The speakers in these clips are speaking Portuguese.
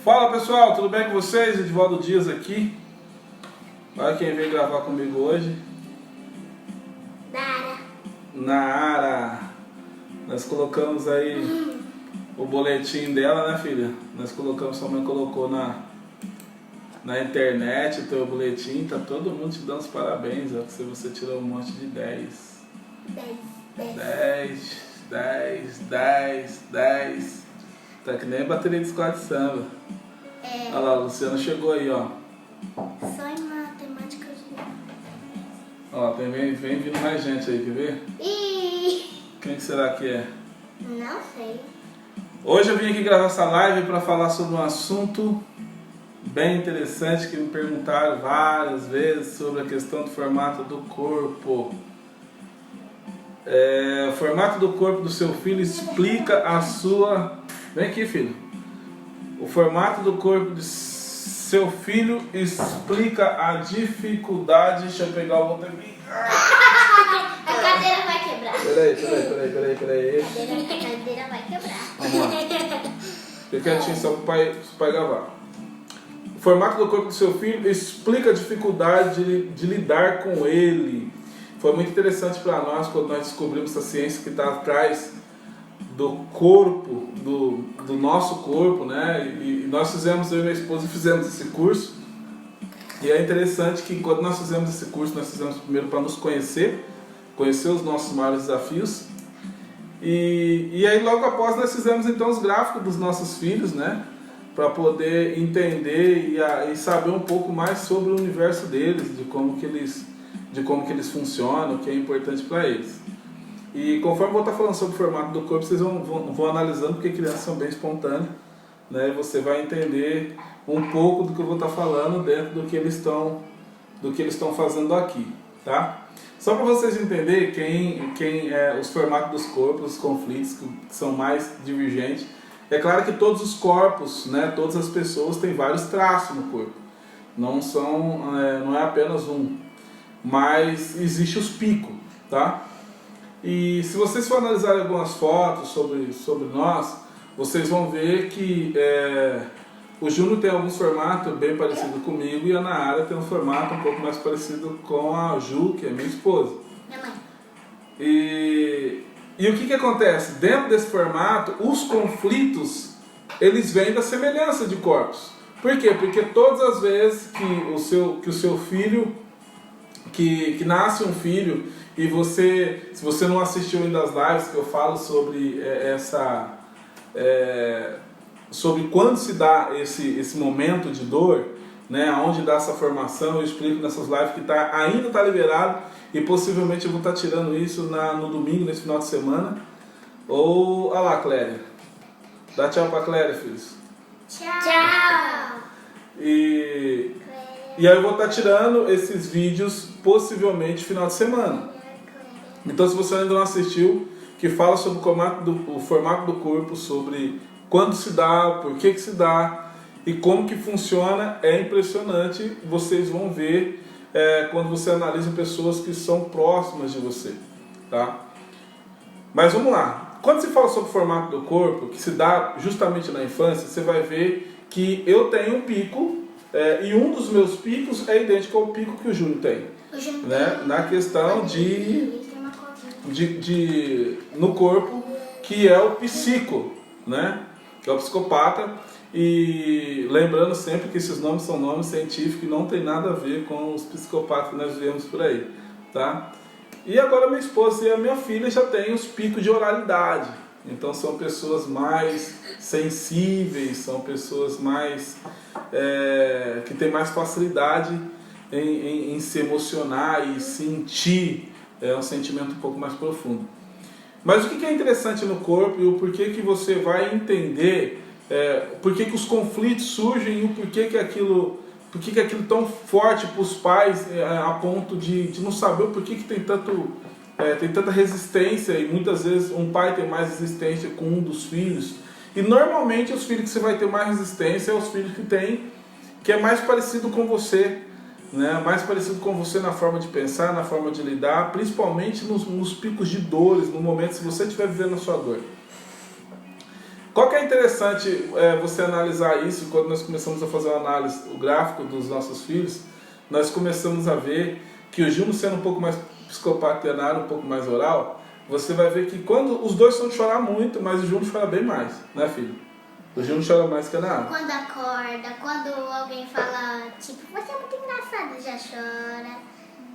Fala pessoal, tudo bem com vocês? Edivaldo Dias aqui. Olha quem veio gravar comigo hoje. Nara. Nós colocamos aí o boletim dela, né, filha? Nós colocamos, sua mãe colocou na internet o teu boletim. Tá todo mundo te dando os parabéns, ó, que você tirou um monte de 10. 10. Tá que nem bateria de escola de samba. Olha lá, a Luciana chegou aí, ó. Só em matemática. Ó, vem vindo mais gente aí, quer ver? Quem que será que é? Não sei. Hoje eu vim aqui gravar essa live para falar sobre um assunto bem interessante que me perguntaram várias vezes sobre a questão do formato do corpo. O formato do corpo do seu filho explica a sua... Vem aqui, filho. O formato do corpo do seu filho explica a dificuldade... Deixa eu pegar o outro aqui. A cadeira vai quebrar. Peraí. A cadeira vai quebrar. Vamos lá. Fica quietinho só pro pai gravar. O formato do corpo do seu filho explica a dificuldade de lidar com ele. Foi muito interessante para nós quando nós descobrimos essa ciência que está atrás do corpo, do nosso corpo, né? E nós fizemos, eu e minha esposa fizemos esse curso. E é interessante que quando nós fizemos esse curso, nós fizemos primeiro para nos conhecer os nossos maiores desafios. E aí logo após nós fizemos então os gráficos dos nossos filhos, né? Para poder entender e saber um pouco mais sobre o universo deles, de como que eles funcionam, o que é importante para eles. E conforme eu vou estar falando sobre o formato do corpo, vocês vão analisando, porque crianças são bem espontâneas, né? Você vai entender um pouco do que eu vou estar falando dentro do que eles estão fazendo aqui, tá? Só para vocês entenderem quem é os formatos dos corpos, os conflitos que são mais divergentes. É claro que todos os corpos, né, todas as pessoas têm vários traços no corpo. Não é apenas um, mas existe os picos, tá? E se vocês for analisar algumas fotos sobre nós, vocês vão ver que o Júnior tem alguns formatos bem parecidos comigo e a Nara tem um formato um pouco mais parecido com a Ju, que é minha esposa. Minha mãe. E o que acontece? Dentro desse formato, os conflitos, eles vêm da semelhança de corpos. Por quê? Porque todas as vezes que o seu filho, que nasce um filho, e se você não assistiu ainda as lives que eu falo sobre sobre quando se dá esse momento de dor, né, onde dá essa formação, eu explico nessas lives que ainda está liberado, e possivelmente eu vou estar tirando isso no domingo, nesse final de semana. Olha lá, Cléria. Dá tchau pra Cléria, filhos. Tchau. E aí eu vou estar tirando esses vídeos possivelmente final de semana. Então, se você ainda não assistiu, que fala sobre o formato do corpo, sobre quando se dá, por que se dá e como que funciona, é impressionante. Vocês vão ver quando você analisa pessoas que são próximas de você, tá? Mas vamos lá. Quando se fala sobre o formato do corpo, que se dá justamente na infância, você vai ver que eu tenho um pico, e um dos meus picos é idêntico ao pico que o Júnior tem, né? Na questão no corpo, que é o psico, né? Que é o psicopata. E lembrando sempre que esses nomes são nomes científicos e não tem nada a ver com os psicopatas que nós vemos por aí, tá? E agora minha esposa e a minha filha já têm os picos de oralidade. Então são pessoas mais sensíveis, são pessoas mais que têm mais facilidade em se emocionar e sentir um sentimento um pouco mais profundo. Mas o que é interessante no corpo e o porquê que você vai entender por que os conflitos surgem e o porquê que aquilo é tão forte para os pais a ponto de não saber o porquê que tem tanta resistência, e muitas vezes um pai tem mais resistência com um dos filhos, e normalmente os filhos que você vai ter mais resistência são os filhos que é mais parecido com você, né? Mais parecido com você na forma de pensar, na forma de lidar, principalmente nos picos de dores, no momento se você estiver vivendo a sua dor. Qual que é interessante você analisar isso? Quando nós começamos a fazer uma análise, o gráfico dos nossos filhos, nós começamos a ver que o Júnior sendo um pouco mais psicopata e a Nara um pouco mais oral, você vai ver que quando os dois são de chorar muito, mas o Júnior chora bem mais, né, filho? O Júnior chora mais que a Nara. Quando acorda, quando alguém fala, tipo, você é muito engraçado, ele já chora.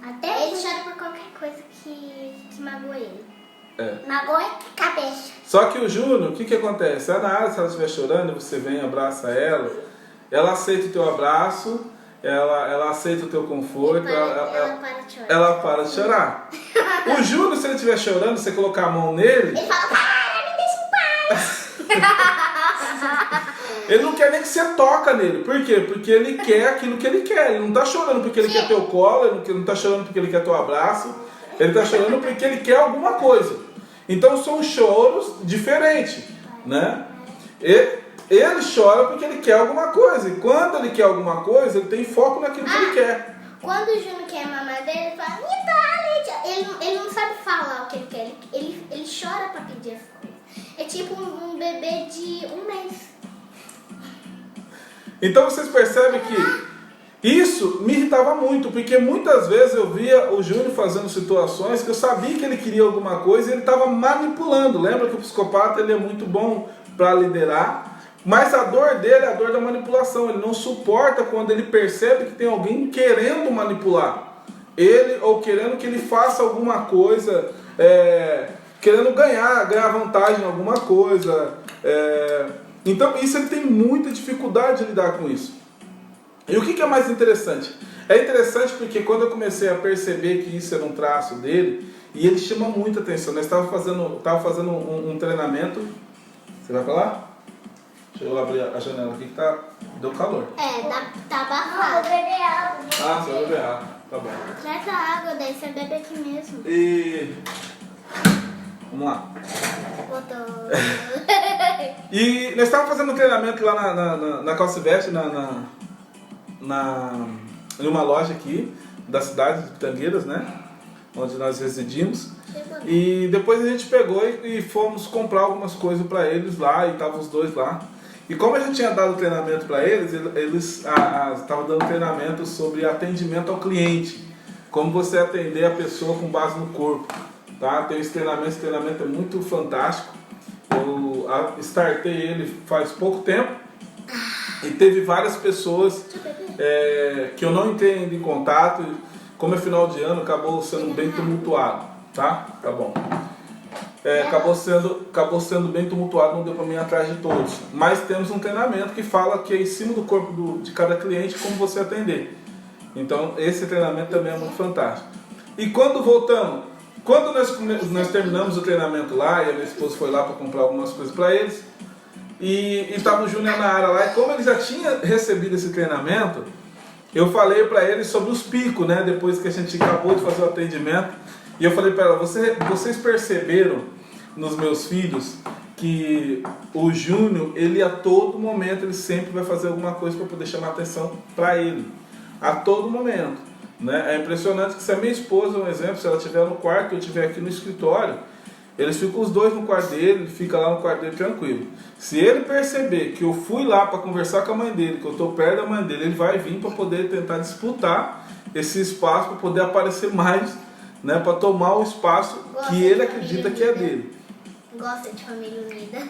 Até ele chora por qualquer coisa que magoa ele. Magoa cabeça. Só que o Júnior, o que acontece? A Nara, se ela estiver chorando, você vem e abraça ela aceita o teu abraço, ela aceita o teu conforto, Ela para de chorar. ela para de chorar. O Júnior, se ele estiver chorando, você colocar a mão nele, Ele fala, para, me deixa em paz. ele não quer nem que você toca nele. Por quê? Porque ele quer aquilo que ele quer. Ele não está chorando porque ele quer teu colo, ele não está chorando porque ele quer teu abraço, ele está chorando porque ele quer alguma coisa. Então são choros diferentes, né? Ele chora porque ele quer alguma coisa. E quando ele quer alguma coisa, ele tem foco naquilo que ele quer. Quando o Júnior quer mamar dele, ele fala, me dá leite. Ele não sabe falar o que ele quer. Ele chora pra pedir as coisas. É tipo um bebê de 1 mês. Então vocês percebem que isso me irritava muito, porque muitas vezes eu via o Júnior fazendo situações que eu sabia que ele queria alguma coisa e ele estava manipulando. Lembra que o psicopata ele é muito bom para liderar, mas a dor dele é a dor da manipulação. Ele não suporta quando ele percebe que tem alguém querendo manipular ele ou querendo que ele faça alguma coisa, querendo ganhar vantagem em alguma coisa. Então isso ele tem muita dificuldade de lidar com isso. E o que é mais interessante? É interessante porque quando eu comecei a perceber que isso era um traço dele, e ele chama muita atenção. Nós estávamos fazendo um treinamento. Você vai pra lá? Deixa eu abrir a janela aqui que deu calor. Tá abafado. Vou beber água. Ah, você vai beber água. Tá bom. Traz a água, daí você bebe aqui mesmo. E... vamos lá. Botou. E nós estávamos fazendo um treinamento lá na Calcivete, em uma loja aqui da cidade de Pitangueiras, né? Onde nós residimos. E depois a gente pegou e fomos comprar algumas coisas para eles lá, e estavam os dois lá. E como a gente tinha dado treinamento para eles estavam dando treinamento sobre atendimento ao cliente. Como você atender a pessoa com base no corpo. Tá? Tem esse treinamento é muito fantástico. Eu startei ele faz pouco tempo. E teve várias pessoas que eu não entrei em contato. Como é final de ano, acabou sendo bem tumultuado. Tá? Tá bom. Acabou sendo bem tumultuado, não deu para mim ir atrás de todos. Mas temos um treinamento que fala que é em cima do corpo de cada cliente como você atender. Então esse treinamento também é muito fantástico. E quando voltamos, quando nós terminamos o treinamento lá, e a minha esposa foi lá para comprar algumas coisas para eles, e estava o Júnior na área lá, e como ele já tinha recebido esse treinamento, eu falei para ele sobre os picos, né? Depois que a gente acabou de fazer o atendimento, e eu falei para ela, vocês perceberam nos meus filhos que o Júnior, ele a todo momento, ele sempre vai fazer alguma coisa para poder chamar atenção para ele, a todo momento, né? É impressionante que se a minha esposa, um exemplo, se ela estiver no quarto, eu estiver aqui no escritório, eles ficam os dois no quarto dele, ele fica lá no quarto dele tranquilo. Se ele perceber que eu fui lá para conversar com a mãe dele, que eu estou perto da mãe dele, ele vai vir para poder tentar disputar esse espaço, para poder aparecer mais, né, para tomar o espaço que ele acredita que é dele. Gosta de família unida.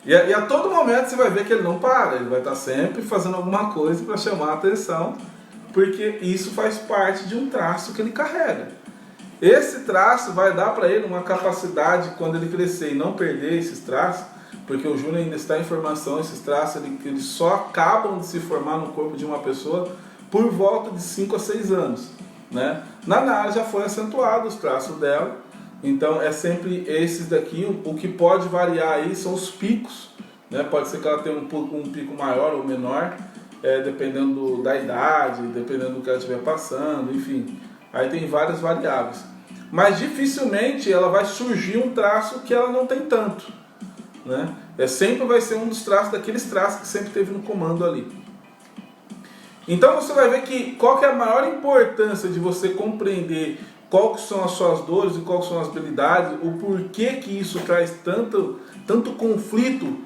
E a todo momento você vai ver que ele não para, ele vai estar sempre fazendo alguma coisa para chamar a atenção, porque isso faz parte de um traço que ele carrega. Esse traço vai dar para ele uma capacidade, quando ele crescer e não perder esses traços, porque o Júnior ainda está em formação, esses traços eles só acabam de se formar no corpo de uma pessoa por volta de 5 a 6 anos. Né? Na Nara já foi acentuado os traços dela, então é sempre esses daqui. O que pode variar aí são os picos, né? Pode ser que ela tenha um pico maior ou menor, dependendo da idade, dependendo do que ela estiver passando, enfim, aí tem várias variáveis, mas dificilmente ela vai surgir um traço que ela não tem tanto, né? Sempre vai ser um dos traços, daqueles traços que sempre teve no comando ali. Então você vai ver que qual que é a maior importância de você compreender quais são as suas dores e quais são as habilidades, o porquê que isso traz tanto conflito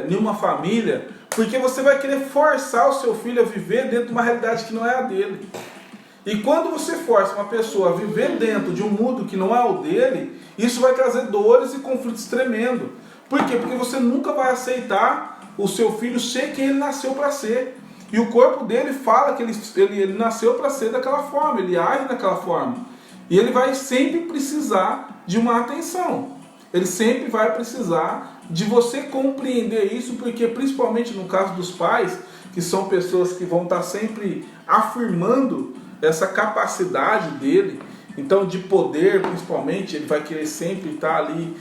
em uma família, porque você vai querer forçar o seu filho a viver dentro de uma realidade que não é a dele. E quando você força uma pessoa a viver dentro de um mundo que não é o dele, isso vai trazer dores e conflitos tremendos. Por quê? Porque você nunca vai aceitar o seu filho ser quem ele nasceu para ser. E o corpo dele fala que ele nasceu para ser daquela forma, ele age daquela forma. E ele vai sempre precisar de uma atenção. Ele sempre vai precisar de você compreender isso, porque principalmente no caso dos pais, que são pessoas que vão estar sempre afirmando essa capacidade dele, então de poder principalmente, ele vai querer sempre estar ali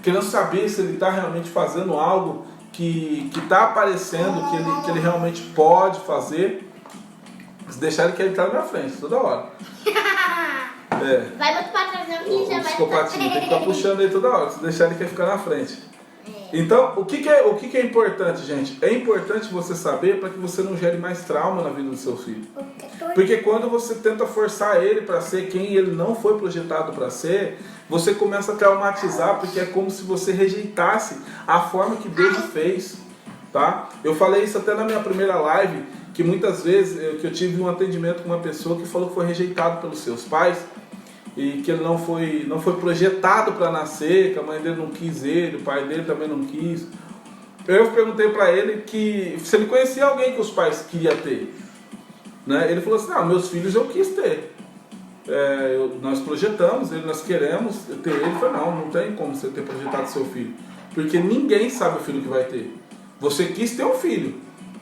querendo saber se ele está realmente fazendo algo que está aparecendo, que ele realmente pode fazer. Se deixar ele quer entrar na minha frente toda hora. Vai muito pra trás, não, que ele já vai psicopatinho tem que ficar puxando ele toda hora. Se deixar ele quer ficar na frente. Então, o que é importante, gente? É importante você saber para que você não gere mais trauma na vida do seu filho. Porque quando você tenta forçar ele para ser quem ele não foi projetado para ser, você começa a traumatizar, porque é como se você rejeitasse a forma que Deus o fez. Tá? Eu falei isso até na minha primeira live, que muitas vezes que eu tive um atendimento com uma pessoa que falou que foi rejeitado pelos seus pais, e que ele não foi projetado para nascer, que a mãe dele não quis ele, o pai dele também não quis. Eu perguntei para ele que se ele conhecia alguém que os pais queriam ter, né? Ele falou assim: meus filhos eu quis ter, nós projetamos ele, nós queremos ter ele. Eu falei: não tem como você ter projetado seu filho, porque ninguém sabe o filho que vai ter. Você quis ter um filho,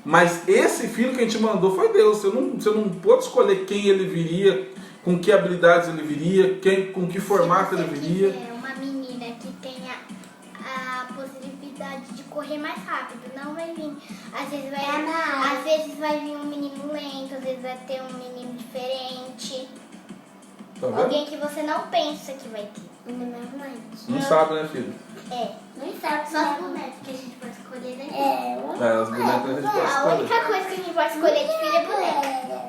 mas esse filho que a gente mandou foi Deus. Você não pode escolher quem ele viria, com que habilidades ele viria, com que formato ele viria. Uma menina que tenha a possibilidade de correr mais rápido, não vai vir. Às vezes vai vir um menino lento, às vezes vai ter um menino diferente. Tá vendo? Alguém que você não pensa que vai ter. Não sabe, né, filho? Não sabe. Só as bonecas que a gente pode escolher, né? As bonecas a gente pode escolher. A única coisa que a gente pode escolher de filho é boneca.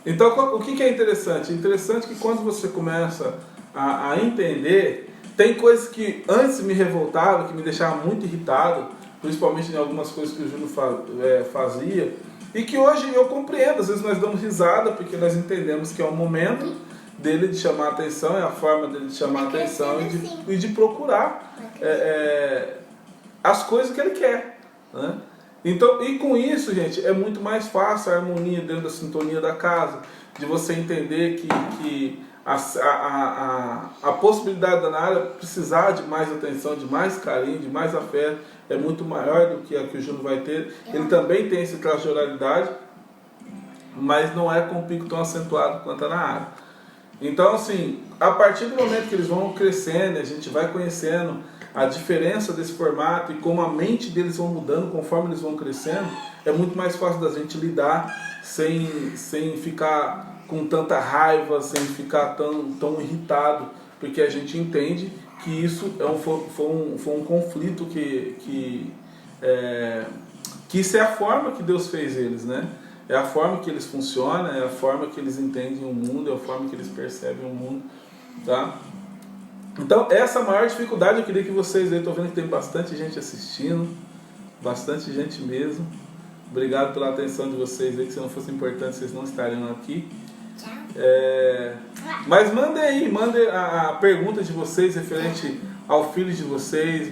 Então, o que é interessante? Interessante que quando você começa a entender, tem coisas que antes me revoltavam, que me deixavam muito irritado, principalmente em algumas coisas que o Júlio fazia, e que hoje eu compreendo. Às vezes nós damos risada, porque nós entendemos que é o momento dele de chamar a atenção, é a forma dele de chamar a atenção e de procurar as coisas que ele quer, né? Então, e com isso, gente, é muito mais fácil a harmonia dentro da sintonia da casa, de você entender que a possibilidade da Nara precisar de mais atenção, de mais carinho, de mais afeto, é muito maior do que a que o Júnior vai ter. Ele também tem esse traço de oralidade, mas não é com um pico tão acentuado quanto a Nara. Então, assim, a partir do momento que eles vão crescendo, a gente vai conhecendo a diferença desse formato e como a mente deles vão mudando conforme eles vão crescendo, é muito mais fácil da gente lidar sem ficar com tanta raiva, sem ficar tão irritado, porque a gente entende que isso foi um conflito que isso é a forma que Deus fez eles, né? É a forma que eles funcionam, é a forma que eles entendem o mundo, é a forma que eles percebem o mundo, tá? Então, essa é a maior dificuldade. Eu queria que vocês, eu estou vendo que tem bastante gente assistindo, bastante gente mesmo. Obrigado pela atenção de vocês aí, que se não fosse importante, vocês não estariam aqui. Mas mandem aí, a pergunta de vocês referente ao filho de vocês.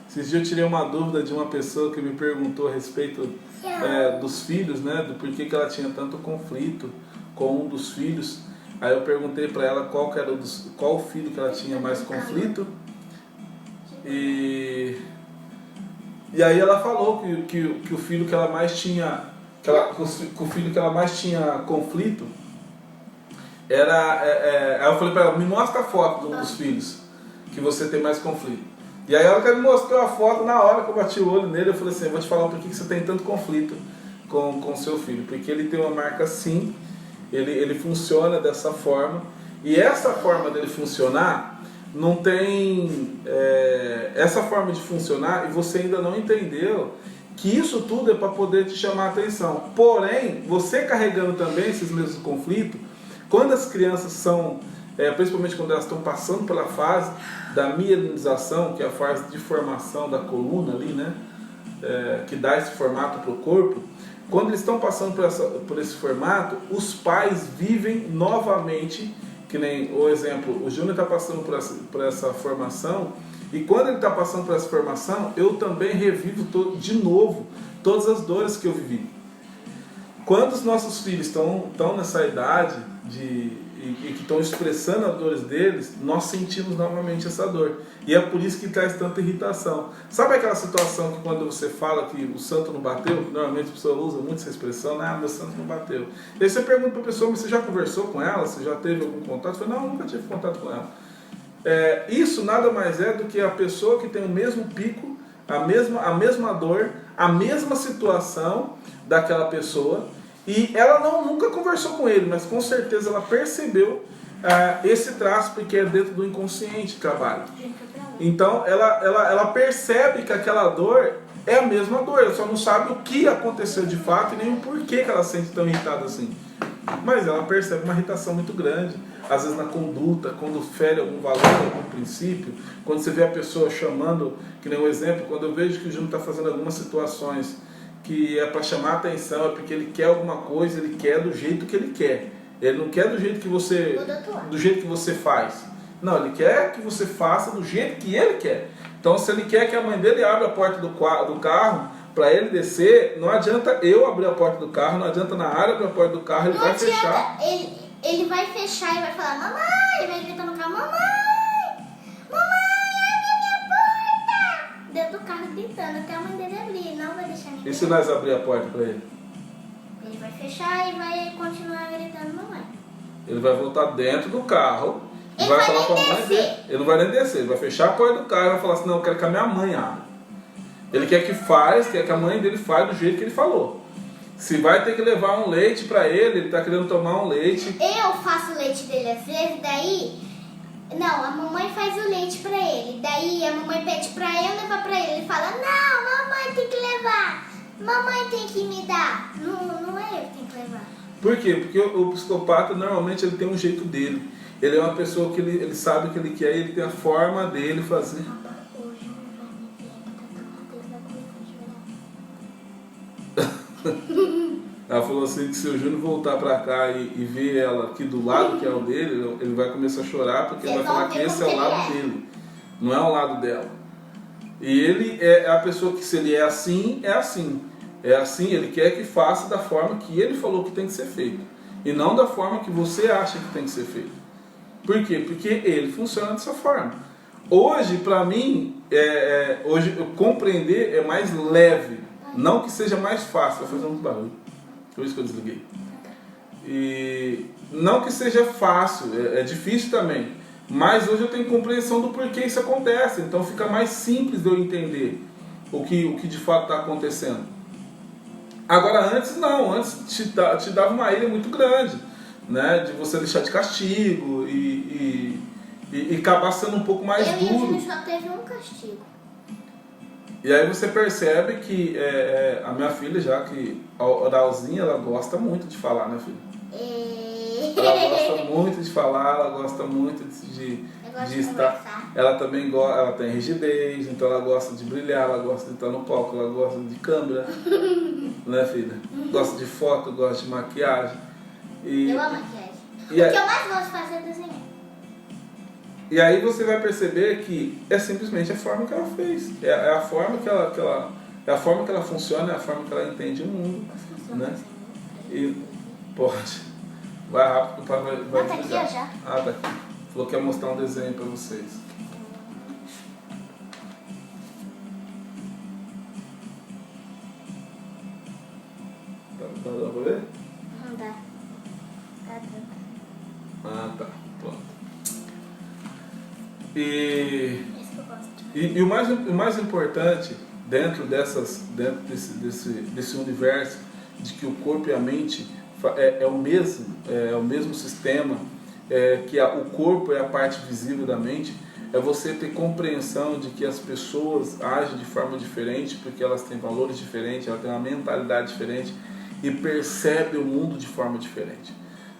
Esses dias eu tirei uma dúvida de uma pessoa que me perguntou a respeito dos filhos, né, do porquê que ela tinha tanto conflito com um dos filhos. Aí eu perguntei para ela qual filho que ela tinha mais conflito. E aí ela falou que o filho que ela mais tinha, o filho que ela mais tinha conflito era. Aí eu falei para ela: me mostra a foto de um dos filhos que você tem mais conflito. E aí ela me mostrou a foto. Na hora que eu bati o olho nele, eu falei assim: eu vou te falar por que você tem tanto conflito com o seu filho. Porque ele tem uma marca assim. Ele funciona dessa forma, e essa forma dele funcionar não tem essa forma de funcionar, e você ainda não entendeu que isso tudo é para poder te chamar a atenção. Porém, você carregando também esses mesmos conflitos, quando as crianças são principalmente quando elas estão passando pela fase da mielinização, que é a fase de formação da coluna ali, né? Que dá esse formato para o corpo. Quando eles estão passando por esse formato, os pais vivem novamente, que nem o exemplo, o Júnior está passando por essa formação, e quando ele está passando por essa formação, eu também revivo de novo todas as dores que eu vivi. Quando os nossos filhos estão nessa idade e que estão expressando as dores deles, nós sentimos novamente essa dor. E é por isso que traz tanta irritação. Sabe aquela situação que quando você fala que o santo não bateu, que normalmente a pessoa usa muito essa expressão, né? Meu santo não bateu. E aí você pergunta para a pessoa, mas você já conversou com ela? Você já teve algum contato? Eu falo, não, nunca tive contato com ela. Isso nada mais é do que a pessoa que tem o mesmo pico, a mesma dor, a mesma situação daquela pessoa, e ela nunca conversou com ele, mas com certeza ela percebeu esse traço, porque é dentro do inconsciente que trabalha. Então ela percebe que aquela dor é a mesma dor, ela só não sabe o que aconteceu de fato e nem o porquê que ela se sente tão irritada assim. Mas ela percebe uma irritação muito grande, às vezes na conduta, quando fere algum valor, algum princípio, quando você vê a pessoa chamando, que nem um exemplo, quando eu vejo que o Júnior está fazendo algumas situações que é para chamar a atenção, é porque ele quer alguma coisa, ele quer do jeito que ele quer. Ele não quer do jeito que você faz. Não, ele quer que você faça do jeito que ele quer. Então, se ele quer que a mãe dele abra a porta do carro para ele descer, não adianta eu abrir a porta do carro, não adianta na área abrir a porta do carro, ele vai fechar. Ele vai fechar e vai falar, mamãe, ele vai gritar no carro, mamãe, abre a minha porta. Dentro do carro gritando, até a mãe dele abrir, ele não vai deixar ninguém. E se nós abrir a porta para ele? Ele vai fechar e vai continuar gritando, mamãe. Ele vai voltar dentro do carro e vai falar com a mãe dele. Ele não vai nem descer, ele vai fechar a porta do carro e vai falar assim, não, eu quero que a minha mãe abra. Ele quer que a mãe dele faz do jeito que ele falou. Se vai ter que levar um leite para ele está querendo tomar um leite. Eu faço o leite dele às vezes, daí... Não, a mamãe faz o leite para ele. Daí a mamãe pede para eu levar para ele. Ele fala, não, mamãe tem que levar. Mamãe tem que me dar. Não é eu que tenho que levar. Por quê? Porque o psicopata normalmente ele tem um jeito dele. Ele é uma pessoa que ele sabe o que ele quer e ele tem a forma dele fazer. Ela falou assim que se o Júnior voltar pra cá e ver ela aqui do lado que é o dele, ele vai começar a chorar porque ele vai falar que esse é o lado dele, não é o lado dela. E ele é a pessoa que, se ele é assim, é assim. É assim, ele quer que faça da forma que ele falou que tem que ser feito. E não da forma que você acha que tem que ser feito. Por quê? Porque ele funciona dessa forma. Hoje, pra mim, hoje compreender é mais leve. Não que seja mais fácil. Vai fazer muito barulho. Por isso que eu desliguei. E não que seja fácil, é difícil também. Mas hoje eu tenho compreensão do porquê isso acontece. Então fica mais simples de eu entender o que de fato está acontecendo. Agora antes não, antes te dava uma ilha muito grande, né? De você deixar de castigo e acabar sendo um pouco mais duro. Eu e o Júnior só teve um castigo. E aí você percebe que a minha filha, já que a Oralzinha, ela gosta muito de falar, né, filha? Ela gosta muito de falar, ela gosta muito de estar. Ela também ela tem rigidez, então ela gosta de brilhar, ela gosta de estar no palco, ela gosta de câmera, né, filha? Gosta de foto, gosta de maquiagem. Eu amo maquiagem. O que eu mais gosto de fazer é desenhar. E aí você vai perceber que é simplesmente a forma que ela fez. É a forma que é a forma que ela funciona, é a forma que ela entende o mundo, né? E pode. Vai rápido que o pai vai tá desligar. aqui já. Ah, tá aqui. Falou que ia mostrar um desenho pra vocês. Tá dando pra ver? Não dá. Tá dando. Ah, tá. Pronto. E Esse que eu gosto. o mais importante dentro desse universo de que o corpo e a mente é o mesmo sistema, que o corpo é a parte visível da mente, é você ter compreensão de que as pessoas agem de forma diferente porque elas têm valores diferentes, elas têm uma mentalidade diferente e percebem o mundo de forma diferente.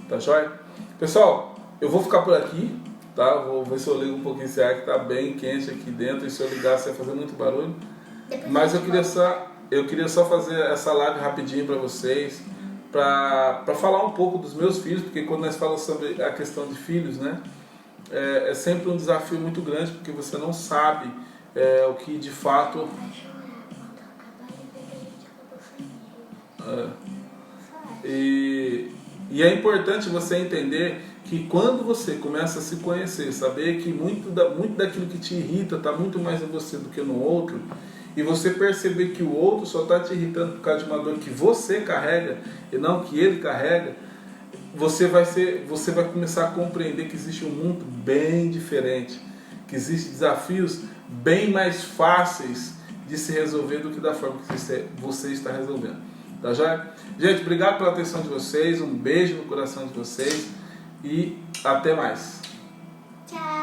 Tá joia? Pessoal, eu vou ficar por aqui, tá? Vou ver se eu ligo um pouquinho esse ar que tá bem quente aqui dentro, e se eu ligar você vai fazer muito barulho. Mas eu queria só fazer essa live rapidinho para vocês, para falar um pouco dos meus filhos, porque quando nós falamos sobre a questão de filhos, né, é sempre um desafio muito grande, porque você não sabe o que de fato... E é importante você entender que quando você começa a se conhecer, saber que muito daquilo que te irrita está muito mais em você do que no outro, e você perceber que o outro só está te irritando por causa de uma dor que você carrega e não que ele carrega, você vai começar a compreender que existe um mundo bem diferente, que existem desafios bem mais fáceis de se resolver do que da forma que você está resolvendo. Tá joia? Gente, obrigado pela atenção de vocês, um beijo no coração de vocês e até mais. Tchau.